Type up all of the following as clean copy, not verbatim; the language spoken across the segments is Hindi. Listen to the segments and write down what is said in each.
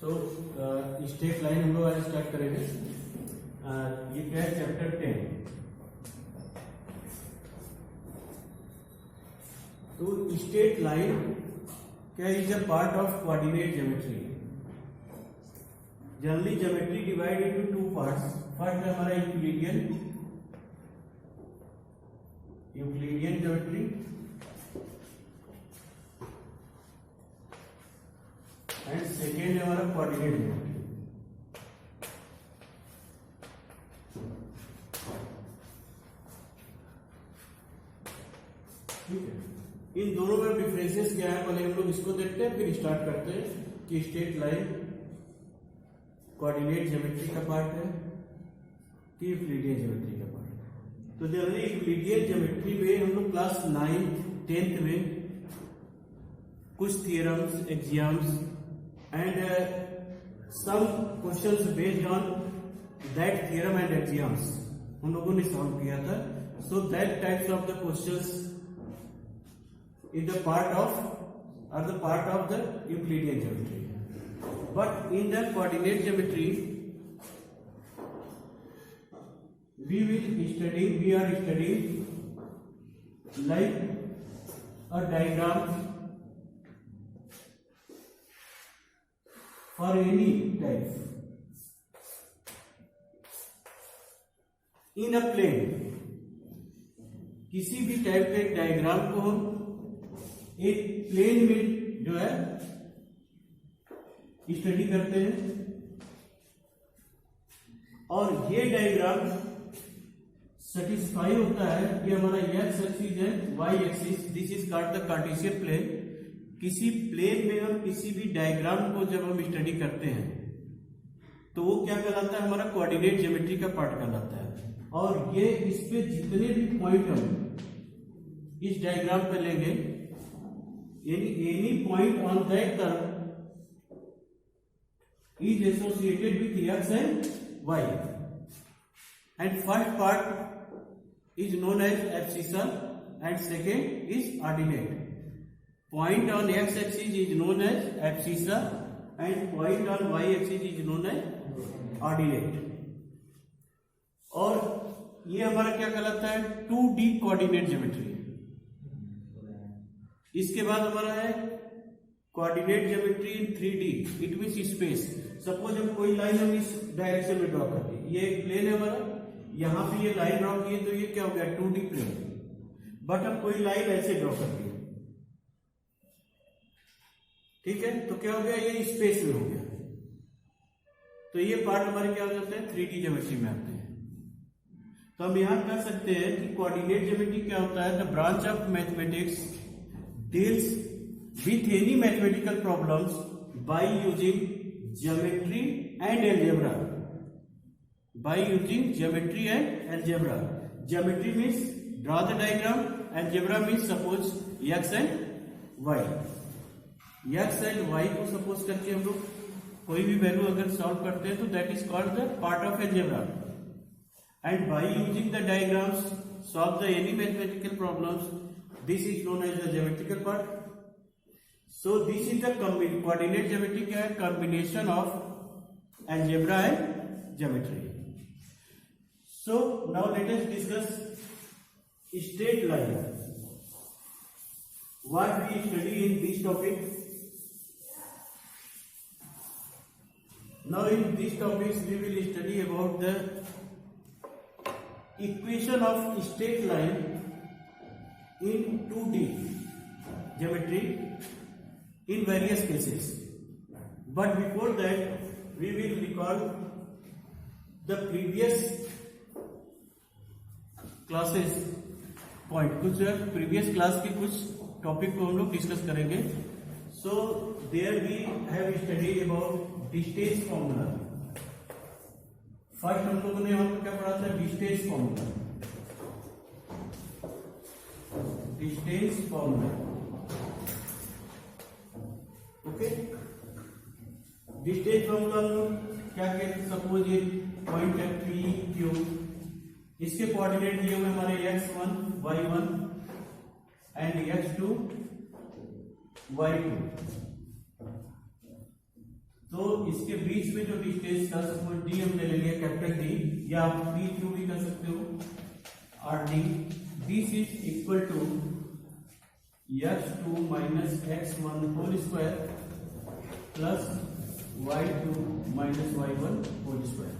सो स्ट्रेट लाइन हम लोग आज स्टार्ट करेंगे। ये क्या है, चैप्टर 10। तो स्ट्रेट लाइन क्या is a part of coordinate geometry. Generally geometry divide into two parts. First है हमारा यूक्लिडियन ज्योमेट्री, एंड सेकेंड है हमारा कोऑर्डिनेट ज्योमेट्री। ठीक है, इन दोनों में डिफरेंसेस क्या है पहले हम लोग इसको देखते हैं, फिर स्टार्ट करते हैं कि स्ट्रेट लाइन कोऑर्डिनेट ज्योमेट्री का पार्ट है कि यूक्लिडियन ज्योमेट्री का पार्ट है। तो जनरली यूक्लिडियन ज्योमेट्री में हम लोग क्लास 9, 10th में कुछ theorems, axioms and some questions based on that theorem and axioms हम लोगों ने सॉल्व किया था। So that types of the questions is the part of the Euclidean geometry. But in the coordinate geometry we are studying like a diagram for any type in a plane। किसी भी टाइप के डायग्राम को हम एक प्लेन में जो है स्टडी करते हैं, और ये डायग्राम सेटिस्फाई होता है कि हमारा एक्स एक्सिस है, y axis, this is called the Cartesian plane. किसी प्लेन में हम किसी भी डायग्राम को जब हम स्टडी करते हैं तो वो क्या कहलाता है, हमारा कोऑर्डिनेट ज्योमेट्री का पार्ट कहलाता है। और ये इस पे जितने भी पॉइंट हम इस डायग्राम पे लेंगे, यानी any point on that curve is associated with x and y, and first part is known as abscissa and second is ordinate. Point on x axis is known as abscissa and point on y axis is known as ordinate। और ये हमारा क्या कहलाता है, 2D कोऑर्डिनेट ज्योमेट्री। इसके बाद हमारा है coordinate geometry in 3D, it means space. Suppose हम कोई लाइन हम इस डायरेक्शन में ड्रॉ कर दी, ये एक प्लेन है हमारा, यहां पे ये लाइन ड्रॉ की है तो ये क्या हो गया, 2D प्लेन। बट हम कोई लाइन ऐसे ड्रॉ कर दी, ठीक है, तो क्या हो गया, ये स्पेस में हो गया। तो ये पार्ट हमारे क्या हो जाते हैं, 3D ज्योमेट्री में आते हैं। तो हम यहां कह सकते हैं कि कोऑर्डिनेट ज्योमेट्री क्या होता है, the branch of mathematics deals with any mathematical problems by using geometry and algebra. By using geometry and algebra. Geometry means draw the diagram, algebra means suppose x and y. X and y को सपोज करके हम लोग कोई भी वैल्यू अगर सॉल्व करते हैं तो that is called the part of algebra. And by using the diagrams solve the any mathematical problems, this is known as the geometrical part. So this is the coordinate geometry, क्या है, combination of algebra and geometry. So now let us discuss straight line, what we study in this topic। Now in these topics we will study about the equation of straight line in 2D geometry in various cases। But before that we will recall the previous classes point, कुछ previous class के कुछ टॉपिक को हम लोग डिस्कस करेंगे। So there we have study about distance formula. First हम लोगों ने यहाँ पर क्या पढ़ा था, distance formula. Distance formula, okay. Distance formula हम लोग क्या कहते हैं, सपोज ये पॉइंट है पी क्यू, इसके कोऑर्डिनेट दिए हुए हमारे x1 y1 and x2 y2। तो इसके बीच में जो डिस्टेंस था सपोज डी हमने ले लिया कैपिटल डी, या आप पी क्यू भी कर सकते हो R D. This is equal to x2 minus x1 whole square plus y2 minus y1 whole square.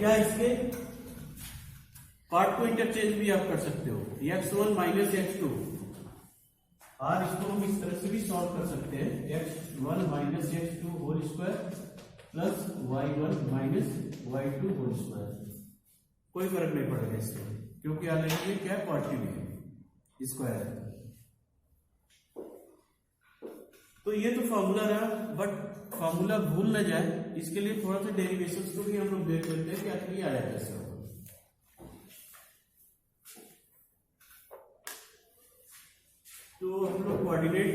या इसके पार्ट को इंटरचेंज भी आप कर सकते हो, x1 माइनस x2, और इसको हम इस तरह से भी सॉल्व कर सकते हैं, x1 minus x2 whole square plus y1 minus y2 whole square. कोई फर्क नहीं पड़ेगा इससे, क्योंकि ऑलरेडी ये क्या है, पॉजिटिव है, स्क्वायर है। तो ये तो फॉर्मूला रहा, बट फॉर्मूला भूल ना जाए इसके लिए थोड़ा सा डेरिवेशंस को भी हम लोग देख लेते हैं कि आखिर ये आया कैसे होगा। तो हम लोग कोऑर्डिनेट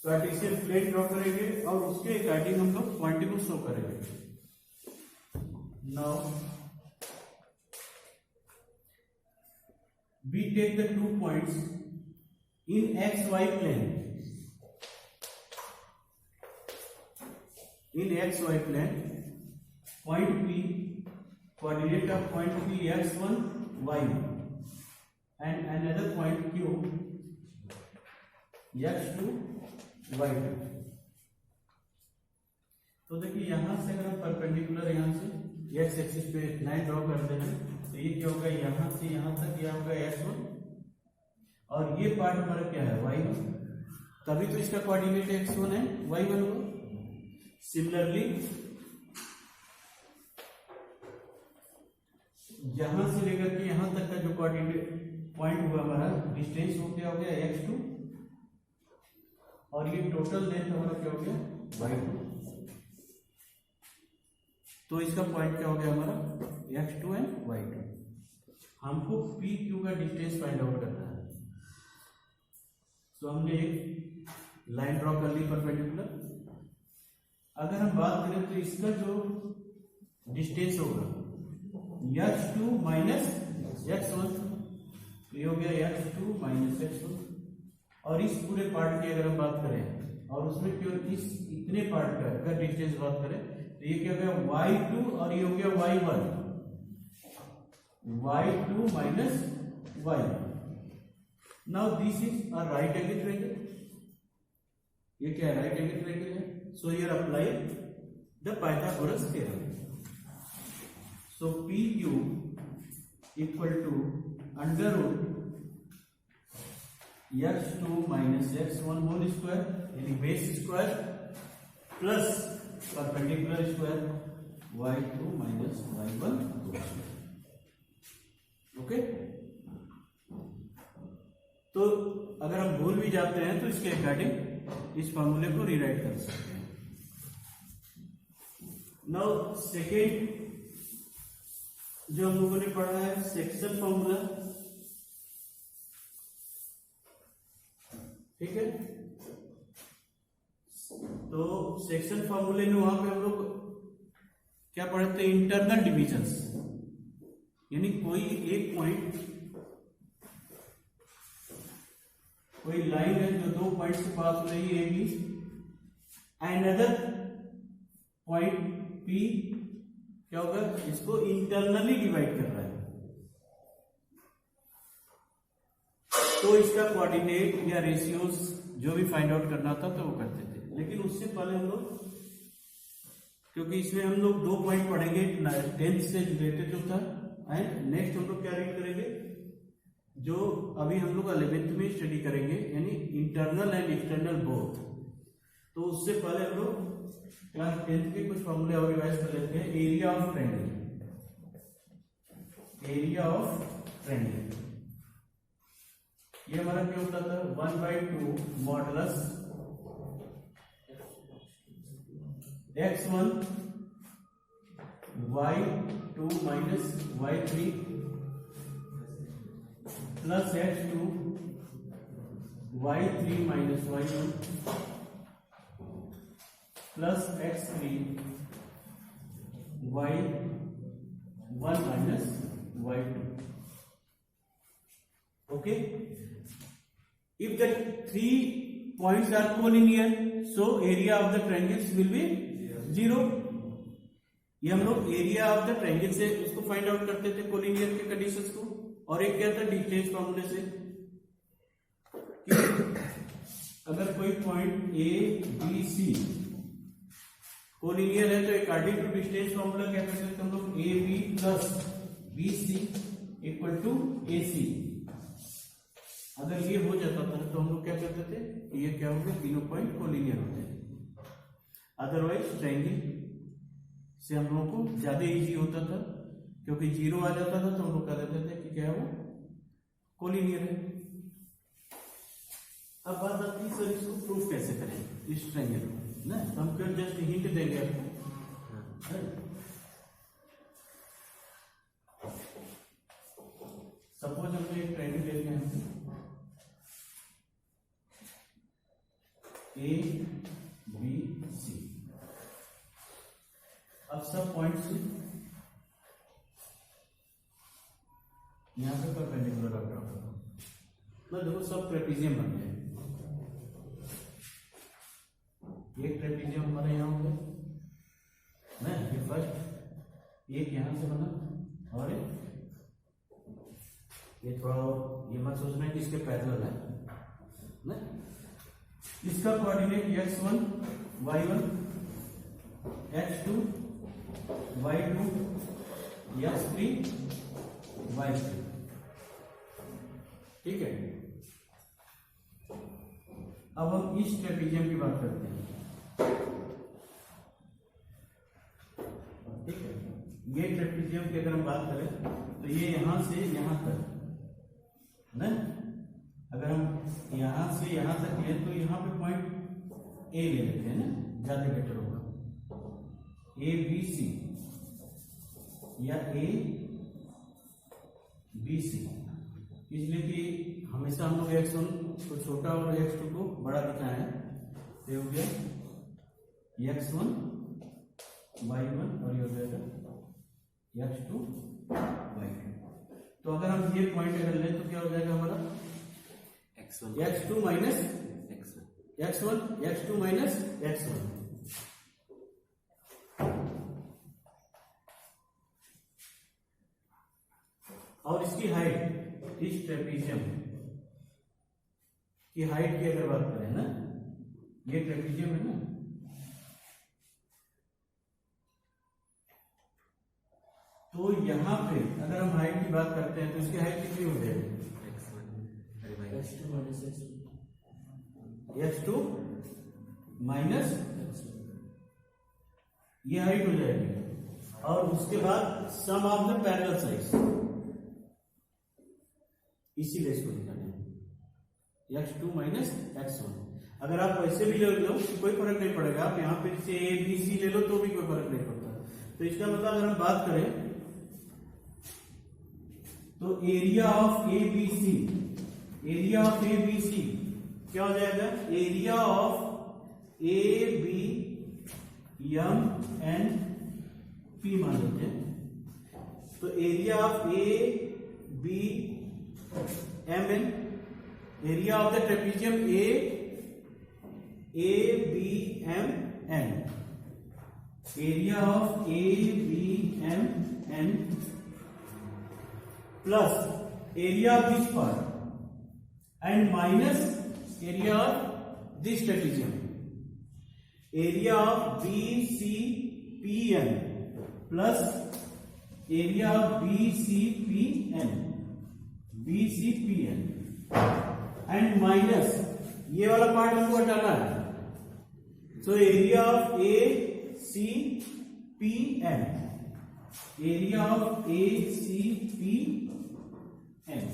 कार्टेशियन प्लेन ड्रॉ करेंगे और उसके अकॉर्डिंग हम लोग क्वांटिटी को शो करेंगे। Now we take the 2 points in x y plane. In x y plane, point P, coordinate of point P x1 y1 and another point Q x2 y2। तो देखिए यहां से अगर हम परपेंडिकुलर यहां से x एक्सिस पे लाइन ड्रॉ कर देते हैं तो ये क्या होगा, यहां से यहां तक यह होगा x1 और ये पार्ट हमारा क्या है y1, तभी तो इसका कोऑर्डिनेट x1 है, y1 होगा। सिमिलरली यहां से लेकर के यहां तक का जो कोऑर्डिनेट पॉइंट हुआ हमारा, डिस्टेंस हो गया x2 और ये टोटल लेंथ हमारा क्या हो गया y2। तो इसका पॉइंट क्या हो गया हमारा x2 एंड y2। हमको p q का डिस्टेंस फाइंड आउट करना है। तो हमने एक लाइन ड्रॉ कर ली परपेंडिकुलर। अगर हम बात करें तो इसका जो डिस्टेंस होगा x2 माइनस x1, ये हो गया x2 माइनस x1। और इस पूरे पार्ट की अगर हम बात करें और उसमें केवल इस इतने पार्ट का अगर डिस्टेंस बात करें तो ये क्या हो गया y2 और ये हो गया y1, y2 minus y1। Now this is a right angle triangle. ये क्या है, राइट एंगल ट्रायंगल है। So here apply the Pythagoras theorem. So PQ equal to under root x2 minus x1 whole square यानी base square plus perpendicular square y2 minus y1 whole square. Okay, तो अगर हम भूल भी जाते हैं तो इसके अकॉर्डिंग इस फॉर्मूले को रीराइट कर सकते हैं। नाउ सेकेंड जो हम लोगों ने पढ़ा है सेक्शन फॉर्मूला, ठीक है। तो सेक्शन फॉर्मूले में वहां पे हम लोग क्या पढ़े थे, इंटरनल डिविजन्स, यानी कोई एक पॉइंट, कोई लाइन है जो 2 पॉइंट से पास हो रही है बी, अनदर पॉइंट पी क्या होगा, इसको इंटरनली डिवाइड कर रहा है। तो इसका कोऑर्डिनेट या रेशियोज जो भी फाइंड आउट करना था तो वो करते थे। लेकिन उससे पहले हम लोग, क्योंकि इसमें हम लोग 2 पॉइंट पढ़ेंगे 10th से रिलेटेड जो था, एंड नेक्स्ट हम लोग क्या रीड करेंगे जो अभी हम लोग 11th में स्टडी करेंगे, यानी इंटरनल एंड एक्सटर्नल बोथ। तो उससे पहले हम लोग क्लास 10th के कुछ फॉर्मूले और रिवाइज कर लेते हैं। Area of triangle, area of triangle ये हमारा क्या होता था, 1/2 modulus x1 y2 minus y3 plus x2 y3 minus y1 plus x3 y1 minus y2। Okay, if the 3 points are collinear, so area of the triangles will be 0। ये हम लोग एरिया ऑफ द ट्रायंगल से उसको फाइंड आउट करते थे कोलिनियर के कंडीशंस को। और एक क्या था डिस्टेंस फॉर्मूले से, अगर कोई point A B C collinear है तो अकॉर्डिंग टू डिस्टेंस फॉर्मूला क्या करते थे हम लोग, A B plus B C equal to A C. अगर ये हो जाता था तो हम लोग क्या करते थे, ये क्या हो गया, तीनों पॉइंट कोलिनियर होते हैं। अदरवाइज ट्रायंगल से हम लोगों को ज्यादा इजी होता था, क्योंकि 0 आ जाता था तो हम लोग कह देते थे कि क्या है वो कोलिनियर है। अब बात आती है सर इसको प्रूफ कैसे करें इस ट्रायंगल ना, हम फिर जस्ट हिंट देंगे आपको। सपोज हमने एक ट्रायंगल लेते हैं ए बी सी। अब सब पॉइंट्स यहां पे परपेंडिकुलर रख रहा हूं, मतलब देखो सब ट्रेपेजियम बन गए। एक ट्रेपेजियम हमारा यहाँ हो गया ना, ये फर्स्ट, एक यहां से बना और ये थोड़ा और, ये मत सोचना कि इसके पैरेलल है ना। इसका coordinate x1 y1 x2 y2 x3 y3, ठीक है। अब हम इस ट्रेपेजियम की बात करते हैं, ठीक है। ये ट्रेपेजियम की अगर हम बात करें तो ये यहां से यहां तक ना, अगर हम यहां से यहां तक लें तो यहां पे पॉइंट ए ले लेते हैं ना, ज्यादा बेटर होगा। ए बी सी या ए बी सी, इसलिए कि हमेशा हम लोग x1 को छोटा और x2 को बड़ा दिखाए हैं। ये हो गया x1 y1 और ये हो जाएगा x2 y2। तो अगर हम ये पॉइंट अगर लें तो क्या हो जाएगा हमारा, x2 minus x1 x2 minus x1। और इसकी हाइट, इस ट्रेपेजियम की हाइट की अगर बात करें ना, ये ट्रेपेजियम है ना, तो यहां पे अगर हम हाइट की बात करते हैं तो इसकी हाइट कितनी हो जाएगी, x2 माइनस, ये हाइट हो जाएगी। और उसके बाद सम ऑफ द पैरेलल साइड्स, इसीलिए इसको निकालना है x2 माइनस x1। अगर आप वैसे भी ले लो कोई फर्क नहीं पड़ेगा, आप यहाँ पे से ए बी सी ले लो तो भी कोई फर्क नहीं पड़ता। तो इसका मतलब अगर हम बात करें तो area of A B C, area of A B C क्या हो जाएगा, area of A B M N P मान लेते हैं। तो area of A B M N, area of the trapezium A B M N, area of A B M N plus area of this part and minus area of this trapezium, area of B C P N plus area of B C P N, B C P N and minus ये वाला पार्ट हमको हटाना है। So area of A C P N, area of A C P N.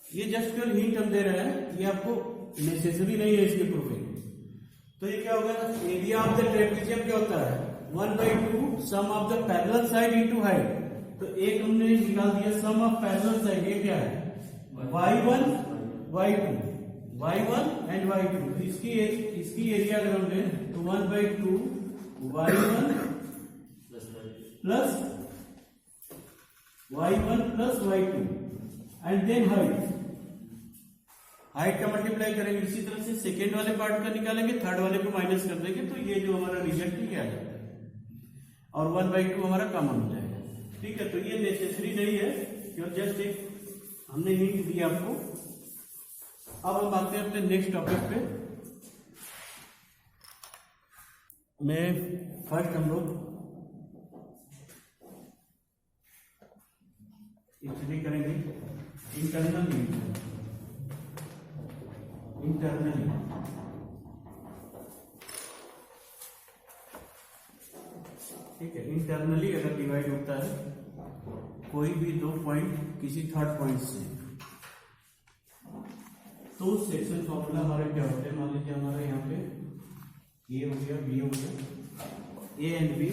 ये जस्ट केवल हिंट हम दे रहे हैं, ये आपको नेसेसरी नहीं है इसकी प्रूफिंग। तो ये क्या होगा, एरिया ऑफ द ट्रेपेजियम क्या होता है 1/2 sum of the parallel side into height. तो एक हमने निकाल दिया सम ऑफ पैरेलल साइड, ये क्या है y1 y2, y1 and y2। इसकी एरिया अगर हम लें तो 1/2 y1 plus y1 plus y2 and then height, height का मल्टीप्लाई करेंगे, इसी तरह से सेकेंड वाले पार्ट का निकालेंगे, थर्ड वाले को माइनस कर देंगे, तो ये जो हमारा रिजल्ट ये आ जाता है और 1/2 हमारा कॉमन हो जाएगा। ठीक है, तो ये नेसेसरी नहीं है, क्यों जस्ट एक हमने हिंट दिया आपको। अब हम आते हैं अपने नेक्स्ट टॉपिक पे। में फर्स्ट हम लोग स्टडी करेंगे इंटरनली। ठीक है, इंटरनली अगर डिवाइड होता है कोई भी दो पॉइंट किसी थर्ड पॉइंट से, तो सेक्शन फॉर्मूला हमारे क्या होते हैं। मान लीजिए हमारा यहाँ पे ए हो गया, बी हो गया, ए एंड बी,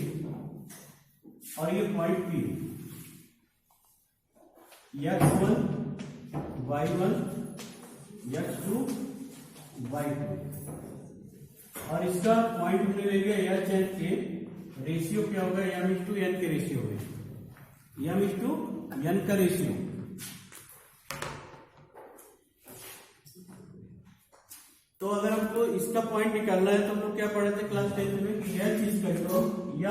और ये point P, x1 y1 x2 y2, और इसका पॉइंट हमने ले लिया एच एंड के, रेशियो क्या होगा, m/n के रेशियो है, m/n का रेशियो। तो अगर हमको इसका पॉइंट निकालना है तो हम लोग क्या पढ़े थे क्लास 10 में कि h is equal to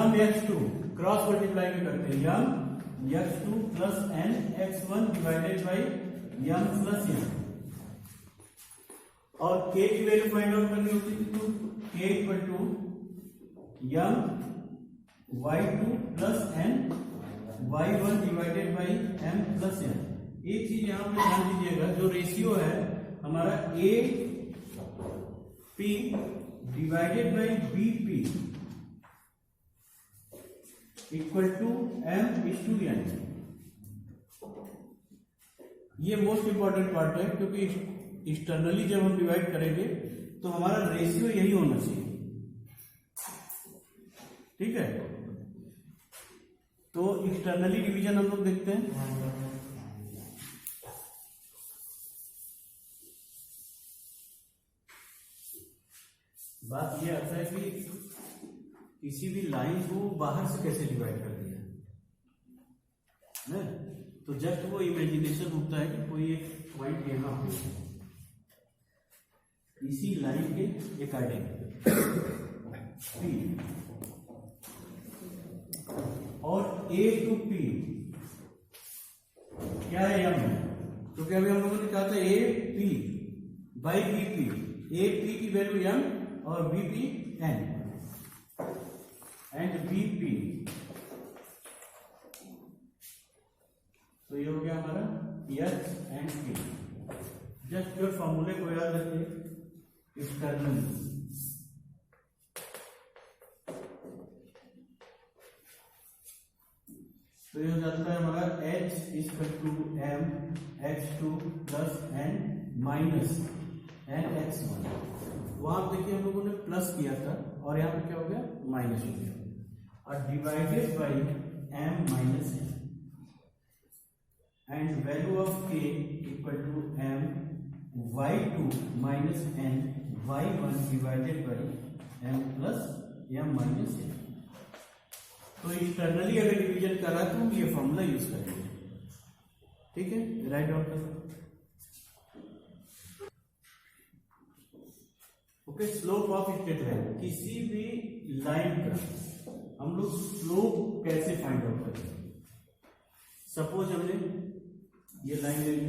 m(x2) cross multiply में करते हैं m(x2) plus n x1 divided by m plus n, और k की वैल्यू फाइंड आउट करनी होती थी, तो k equal to m(y2) plus n y1 divided by m plus n। एक चीज यहां पे ध्यान दीजिएगा, जो रेशियो है हमारा a P divided by B P equal to m/n। ये मोस्ट इंपॉर्टेंट पार्ट है, क्योंकि एक्सटर्नली जब हम डिवाइड करेंगे तो हमारा रेशियो यही होना चाहिए। ठीक है, तो एक्सटर्नली डिवीजन हम लोग देखते हैं। बात यह आता है कि किसी भी लाइन को बाहर से कैसे डिवाइड कर दिया है, तो जस्ट वो इमेजिनेशन होता है कि कोई एक पॉइंट यहां पे इसी लाइन के अकॉर्डिंग P और A टू P क्या है m है, क्योंकि अभी हम लोगों ने कहा था A P by B P, A P की वैल्यू m और B P n and B P, तो ये हो गया हमारा एच एंड पी। जस्ट जो फॉर्मूले को याद रखिए एक्सटर्नल, तो ये हो जाता है हमारा h equal to m x2 plus n minus n x1। वहां देखिए हम लोगों ने प्लस किया था और यहाँ पे क्या हो गया, माइनस हो गया, और divided by m minus n, and value of k equal to m y2 minus n y1 divided by m plus m minus n। तो इंटरनली अगर डिवीजन करा तो हम ये फॉर्मूला यूज करेंगे। ठीक है, राइट आउट कर। Okay, slope of straight line, किसी भी लाइन का हम लोग स्लोप कैसे फाइंड आउट करेंगे। सपोज हमने ये लाइन ले ली,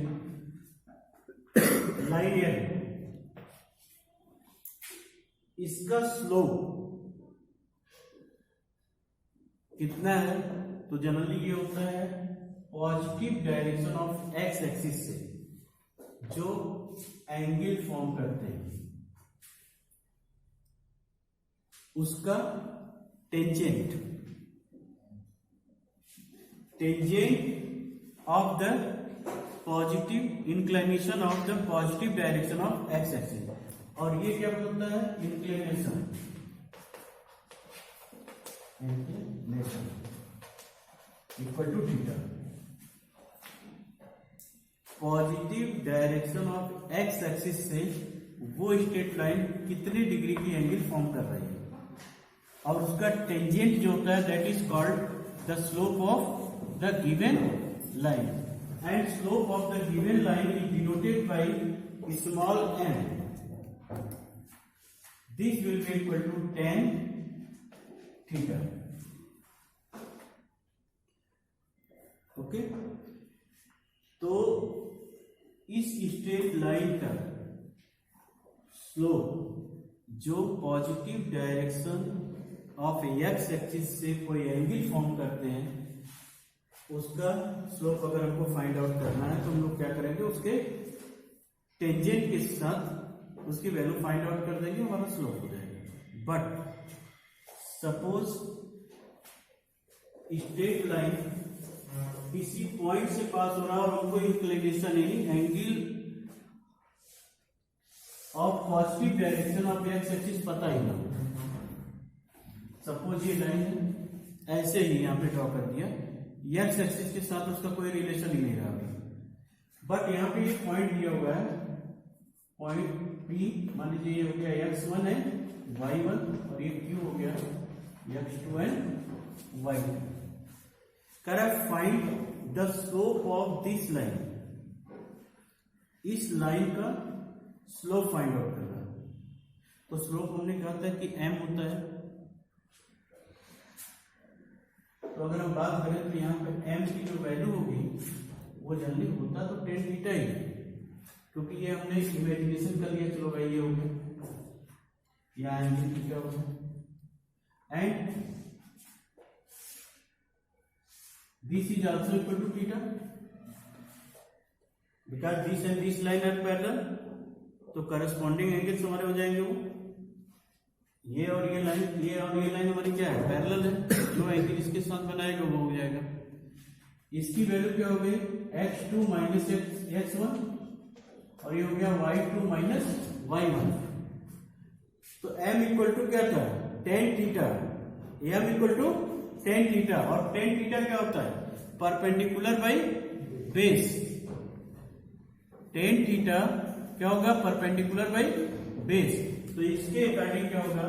लाइन ये है, इसका स्लोप कितना है, तो जनरली ये होता है positive direction of x axis से जो एंगल फॉर्म करते हैं उसका tangent of the positive inclination of the positive direction of x axis, और ये क्या होता है, inclination equal to theta. Positive direction of x axis से वो स्ट्रेट लाइन कितने डिग्री की एंगल फॉर्म कर रही है, और उसका टेंजेंट जो होता है that is called the slope of the given line, and slope of the given line is denoted by small m, this will be equal to tan theta. Okay, तो इस स्ट्रेट लाइन का स्लोप जो positive direction of x axis से कोई एंगल फॉर्म करते हैं, उसका स्लोप अगर हमको फाइंड आउट करना है तो हम लोग क्या करेंगे, उसके टेंजेंट के साथ उसकी वैल्यू फाइंड आउट कर देंगे, हमारा स्लोप हो जाएगा. बट सपोज स्ट्रेट लाइन किसी पॉइंट से पास हो रहा है और हमको इंक्लिनेशन यानी angle of positive direction of x axis पता ही ना. सपोज ये लाइन है, ऐसे ही यहाँ पे ड्रॉ कर दिया, एक्स एक्सिस के साथ उसका कोई रिलेशन ही नहीं रहा. बट यहाँ पे ये पॉइंट दिया हुआ है, पॉइंट P, मान लीजिए ये हो गया x1 है, y1, और ये Q हो गया x2 एंड y2. कर find the slope of this line, इस लाइन का स्लोप फाइंड आउट करना है. तो स्लोप हमने कहा था कि m होता है, तो अगर हम बात करें तो यहाँ पे m की जो वैल्यू होगी वो जनरली होता तो tan थीटा ही, क्योंकि ये हमने इमेजिनेशन कर लिया. चलो भाई ये हो गया, यहाँ एंगल थीटा होगा, and this is also equal to theta because this and this line are parallel. तो करस्पॉन्डिंग एंगल्स हमारे हो जाएंगे वो, ये और ये लाइन, ये और ये लाइन हमारी क्या है, पैरेलल है. जो एंगल इसके साथ बनाएगा वो हो जाएगा. इसकी वैल्यू क्या हो गई, x2 माइनस x1, और ये हो गया y2 माइनस y1. तो m इक्वल टू क्या था, tan theta. m equal to tan theta, और tan थीटा क्या होता है, perpendicular by base. tan theta क्या होगा, परपेंडिकुलर बाई बेस. तो इसके अकॉर्डिंग क्या होगा,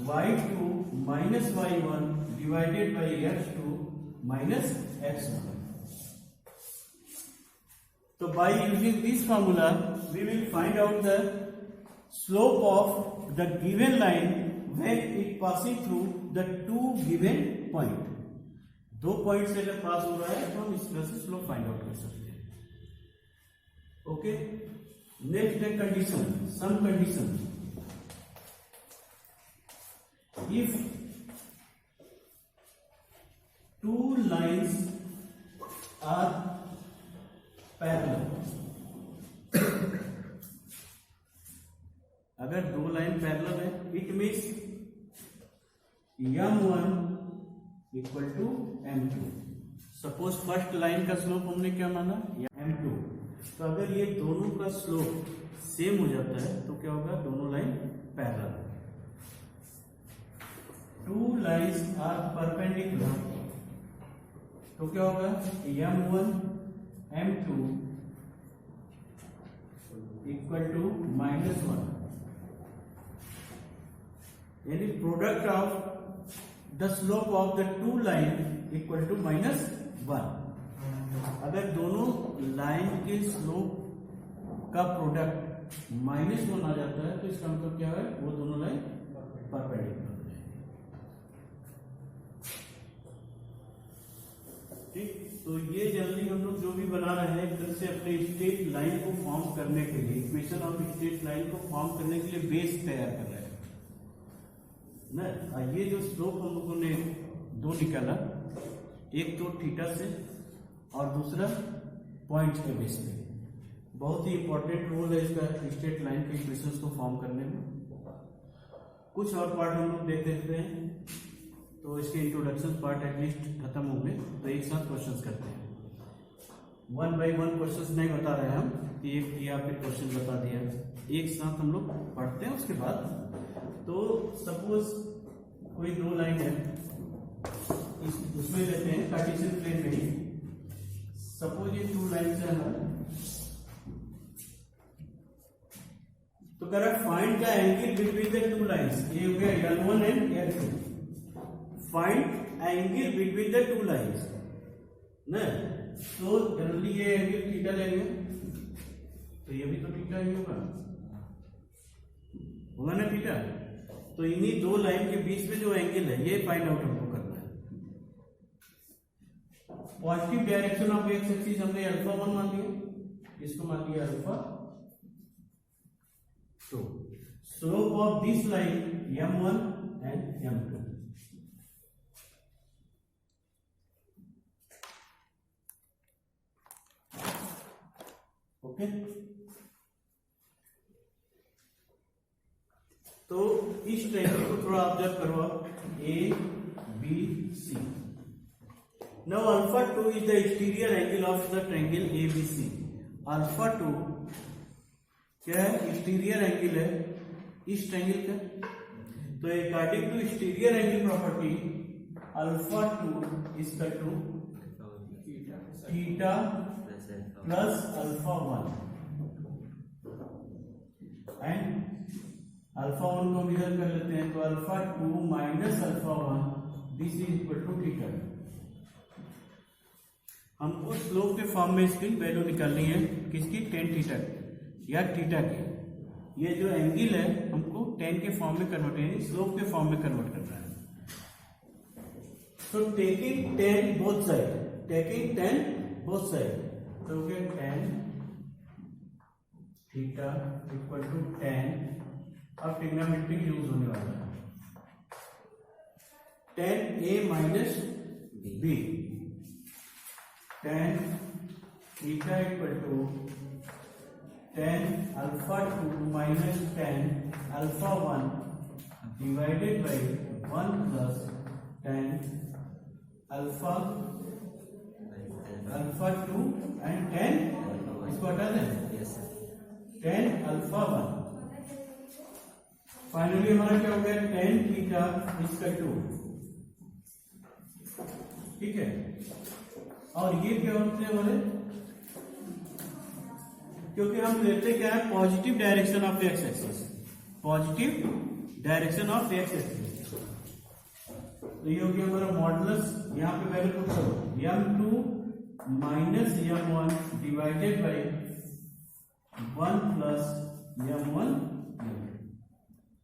y2 minus y1 divided by x2 minus x1. तो by using this formula we will find out the slope of the given line when it passing through the two given point. दो पॉइंट से अगर पास हो रहा है तो हम इस तरह से स्लोप फाइंड आउट कर सकते हैं. ओके, नेक्स्ट है condition, some condition. If two lines are parallel, अगर दो लाइन पैरेलल है, it means m1 equal to m2. Suppose first line का स्लोप हमने क्या माना, m2. तो अगर ये दोनों का स्लोप सेम हो जाता है तो क्या होगा, दोनों line parallel. Two lines are perpendicular, तो क्या होगा, m1 m2 इक्वल टू -1, यानी product of the slope of the two line equal to -1. अगर दोनों लाइन के स्लोप का प्रोडक्ट -1 आ जाता है तो इसका मतलब क्या है, वो दोनों लाइन परपेंडिकुलर. तो ये जनरली हम लोग जो भी बना रहे हैं एक तरह से अपने स्ट्रेट लाइन को फॉर्म करने के लिए, इक्वेशन ऑफ स्ट्रेट लाइन को फॉर्म करने के लिए बेस तैयार कर रहे हैं ना. ये जो स्लोप हम लोगों ने दो निकाला, एक तो थीटा से और दूसरा पॉइंट के बेस पे, बहुत ही इंपॉर्टेंट रोल है इसका स्ट्रेट लाइन के इक्वेशंस को फॉर्म करने में. कुछ और पार्ट हम लोग देख लेते हैं, तो इसके इंट्रोडक्शन पार्ट एटलीस्ट खत्म हो गए, तो एक साथ क्वेश्चंस करते हैं. 1 बाई 1 क्वेश्चंस नहीं बता रहे हैं हम, एक किया फिर क्वेश्चन बता दिया, एक साथ हम लोग पढ़ते हैं. उसके बाद तो सपोज कोई दो लाइन है, उसमें लेते हैं कार्टेशियन प्लेन में ही. सपोज ये टू लाइन है हमारा, तो कह रहा find the angle between the two lines. ये हो गया L1 and L2. Find angle between the two lines ना. तो जनरली ये एंगल थीटा लेंगे, तो ये भी तो थीटा ही होगा ना थीटा। तो इन्हीं दो लाइन के बीच में जो एंगल है ये फाइंड आउट हमको करना है। Positive direction of x axis हमने अल्फा 1 मान लिया, इसको मान लिया alpha 2। Slope of this line m1 and m2। Okay, तो इस ट्रायंगल को थोड़ा ऑब्जर्व करो आप, A B C. Now alpha 2 is the exterior angle of the triangle A B C. Alpha 2 क्या है? एक्सटीरियर एंगल है इस ट्रायंगल का। तो according to exterior angle property alpha 2 is equal to theta plus alpha 1 and alpha 1 को इधर कर लेते हैं, तो alpha 2 minus alpha 1 this is equal to theta. हमको स्लोप के फॉर्म में इसकी वैल्यू निकालनी है, किसकी? tan थीटा या थीटा की। ये जो एंगल है हमको tan के फॉर्म में कन्वर्ट, यानी स्लोप के फॉर्म में कन्वर्ट करना है। तो टेकिंग tan बोथ साइड, तो हो गया tan theta equal to tan, अब ट्रिग्नोमेट्रिक यूज होने वाला है, tan a minus B, tan theta equal to tan alpha 2 minus tan alpha 1 divided by 1 plus tan alpha 2 and tan, इसको हटा दें, tan अल्फा 1। फाइनली हमारा क्या हो गया? tan थीटा इक्वल टू, ठीक है। और ये क्या होते हैं हमारे, क्योंकि हम लेते क्या है? Positive direction of x axis, positive direction of x axis. तो ये हो गया हमारा मॉडुलस, यहाँ पे वैल्यू पुट करो, m2 minus m1 divided by 1 plus m1।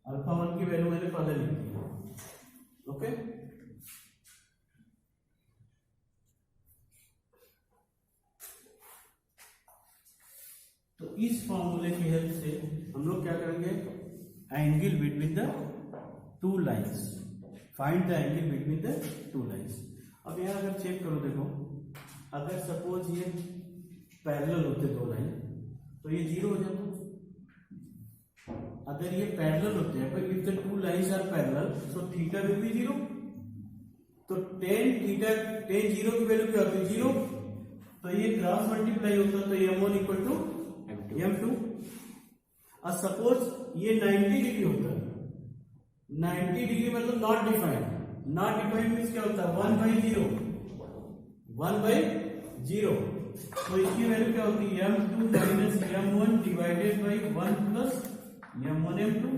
Alpha 1 की वैल्यू मैंने पहले लिख दी है। ओके, तो इस फॉर्मूले की हेल्प से हम लोग क्या करेंगे? Angle between the two lines, find the angle between the two lines. अब यहाँ अगर चेक करो, देखो अगर सपोज ये पैरेलल होते दो लाइन तो ये 0 हो जाता। अगर ये पैरेलल होते हैं, if the two lines are parallel so theta will be 0। तो tan थीटा, tan 0 की वैल्यू क्या होती है? 0। तो ये क्रॉस मल्टीप्लाई होता है, तो m1 इक्वल टू m2। और सपोज ये 90 डिग्री होता है, 90 डिग्री मतलब not defined, not defined means क्या होता है? 1/0, 1/0। तो इसकी वैल्यू क्या होती है? m2 minus m1 divided by 1 plus m1 m2।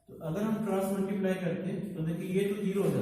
तो अगर हम क्रॉस मल्टीप्लाई करते हैं तो देखिए ये तो 0 हो जाता है।